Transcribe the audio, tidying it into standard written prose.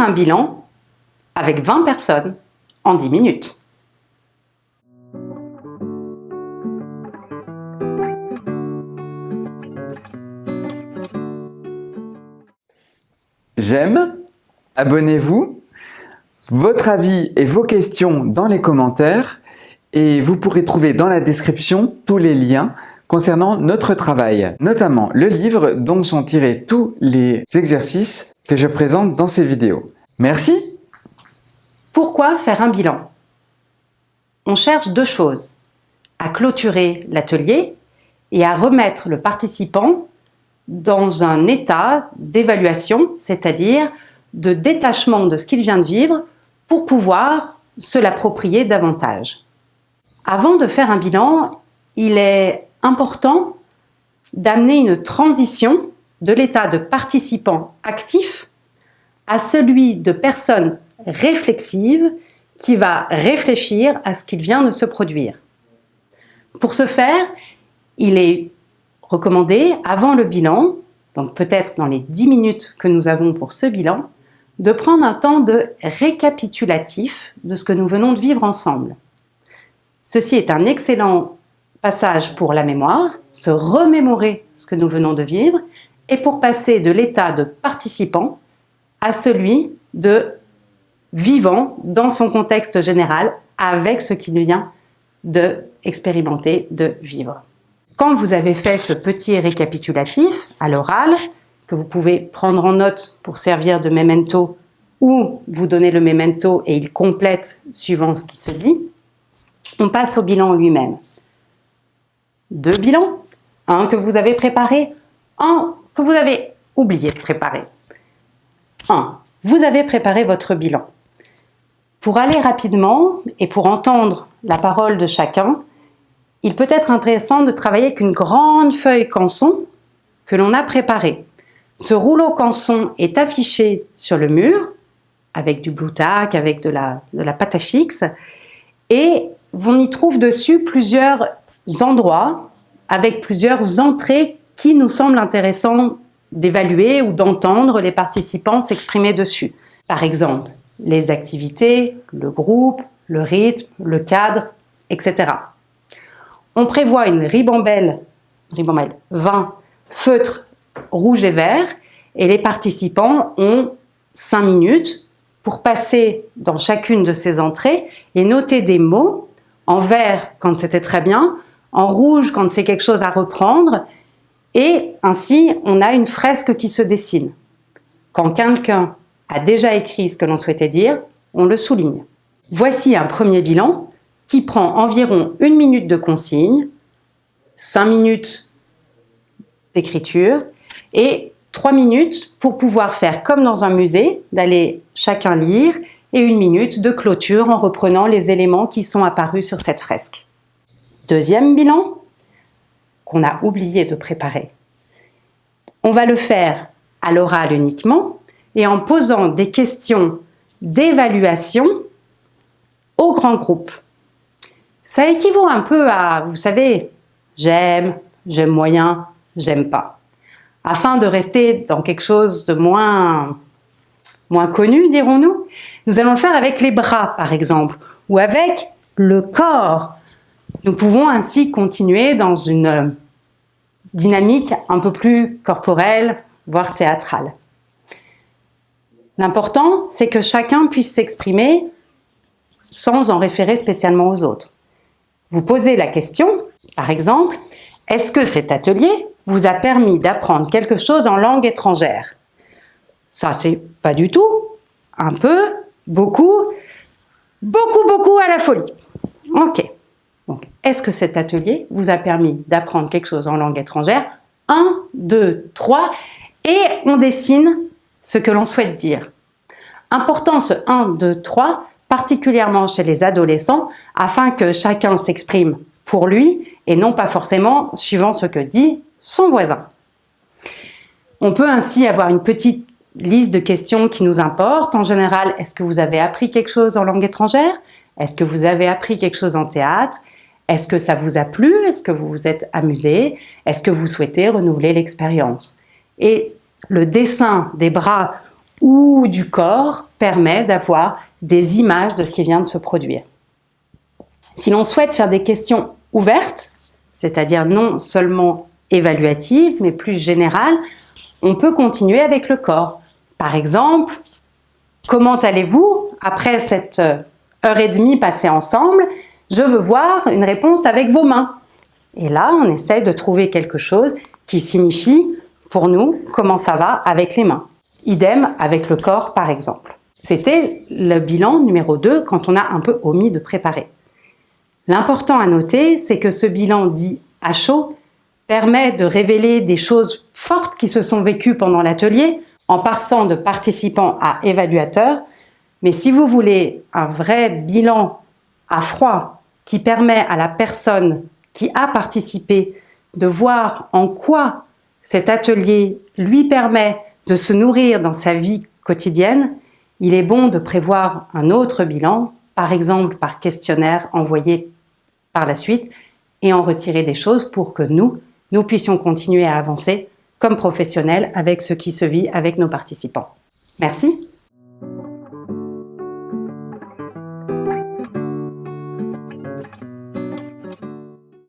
un bilan avec 20 personnes en 10 minutes. J'aime, abonnez-vous, votre avis et vos questions dans les commentaires et vous pourrez trouver dans la description tous les liens concernant notre travail, notamment le livre dont sont tirés tous les exercices que je présente dans ces vidéos. Merci! Pourquoi faire un bilan? On cherche deux choses, à clôturer l'atelier et à remettre le participant dans un état d'évaluation, c'est-à-dire de détachement de ce qu'il vient de vivre pour pouvoir se l'approprier davantage. Avant de faire un bilan, il est important d'amener une transition de l'état de participant actif à celui de personne réflexive qui va réfléchir à ce qu'il vient de se produire. Pour ce faire, il est recommandé, avant le bilan, donc peut-être dans les 10 minutes que nous avons pour ce bilan, de prendre un temps de récapitulatif de ce que nous venons de vivre ensemble. Ceci est un excellent passage pour la mémoire, se remémorer ce que nous venons de vivre, et pour passer de l'état de participant à celui de vivant dans son contexte général avec ce qu'il vient d'expérimenter, de vivre. Quand vous avez fait ce petit récapitulatif à l'oral, que vous pouvez prendre en note pour servir de memento ou vous donner le memento et il complète suivant ce qui se dit, on passe au bilan lui-même. 2 bilans, un que vous avez préparé, un que vous avez oublié de préparer. 1. Vous avez préparé votre bilan. Pour aller rapidement et pour entendre la parole de chacun, il peut être intéressant de travailler avec une grande feuille canson que l'on a préparée. Ce rouleau canson est affiché sur le mur avec du blue tack, avec de la pâte à fixe et on y trouve dessus plusieurs endroits avec plusieurs entrées qui nous semblent intéressants d'évaluer ou d'entendre les participants s'exprimer dessus. Par exemple, les activités, le groupe, le rythme, le cadre, etc. On prévoit une ribambelle 20 feutres rouge et vert et les participants ont 5 minutes pour passer dans chacune de ces entrées et noter des mots en vert quand c'était très bien, en rouge quand c'est quelque chose à reprendre et ainsi on a une fresque qui se dessine. Quand quelqu'un a déjà écrit ce que l'on souhaitait dire, on le souligne. Voici un premier bilan qui prend environ 1 minute de consigne, 5 minutes d'écriture et 3 minutes pour pouvoir faire comme dans un musée, d'aller chacun lire et 1 minute de clôture en reprenant les éléments qui sont apparus sur cette fresque. Deuxième bilan qu'on a oublié de préparer. On va le faire à l'oral uniquement et en posant des questions d'évaluation au grand groupe. Ça équivaut un peu à, vous savez, j'aime moyen, j'aime pas. Afin de rester dans quelque chose de moins connu, dirons-nous, nous allons le faire avec les bras, par exemple, ou avec le corps. Nous pouvons ainsi continuer dans une dynamique un peu plus corporelle, voire théâtrale. L'important, c'est que chacun puisse s'exprimer sans en référer spécialement aux autres. Vous posez la question, par exemple, est-ce que cet atelier vous a permis d'apprendre quelque chose en langue étrangère? Ça, c'est pas du tout, un peu, beaucoup à la folie. Ok. Donc, est-ce que cet atelier vous a permis d'apprendre quelque chose en langue étrangère? 1, 2, 3, et on dessine ce que l'on souhaite dire. Important ce 1, 2, 3, particulièrement chez les adolescents, afin que chacun s'exprime pour lui et non pas forcément suivant ce que dit son voisin. On peut ainsi avoir une petite liste de questions qui nous importent. En général, est-ce que vous avez appris quelque chose en langue étrangère? Est-ce que vous avez appris quelque chose en théâtre? Est-ce que ça vous a plu? Est-ce que vous vous êtes amusé? Est-ce que vous souhaitez renouveler l'expérience? Et le dessin des bras ou du corps permet d'avoir des images de ce qui vient de se produire. Si l'on souhaite faire des questions ouvertes, c'est-à-dire non seulement évaluatives, mais plus générales, on peut continuer avec le corps. Par exemple, comment allez-vous après cette heure et demie passée ensemble? Je veux voir une réponse avec vos mains. Et là, on essaie de trouver quelque chose qui signifie pour nous comment ça va avec les mains. Idem avec le corps, par exemple. C'était le bilan numéro 2 quand on a un peu omis de préparer. L'important à noter, c'est que ce bilan dit à chaud permet de révéler des choses fortes qui se sont vécues pendant l'atelier en passant de participants à évaluateurs. Mais si vous voulez un vrai bilan à froid qui permet à la personne qui a participé de voir en quoi cet atelier lui permet de se nourrir dans sa vie quotidienne, il est bon de prévoir un autre bilan, par exemple par questionnaire envoyé par la suite, et en retirer des choses pour que nous puissions continuer à avancer comme professionnels avec ce qui se vit avec nos participants. Merci.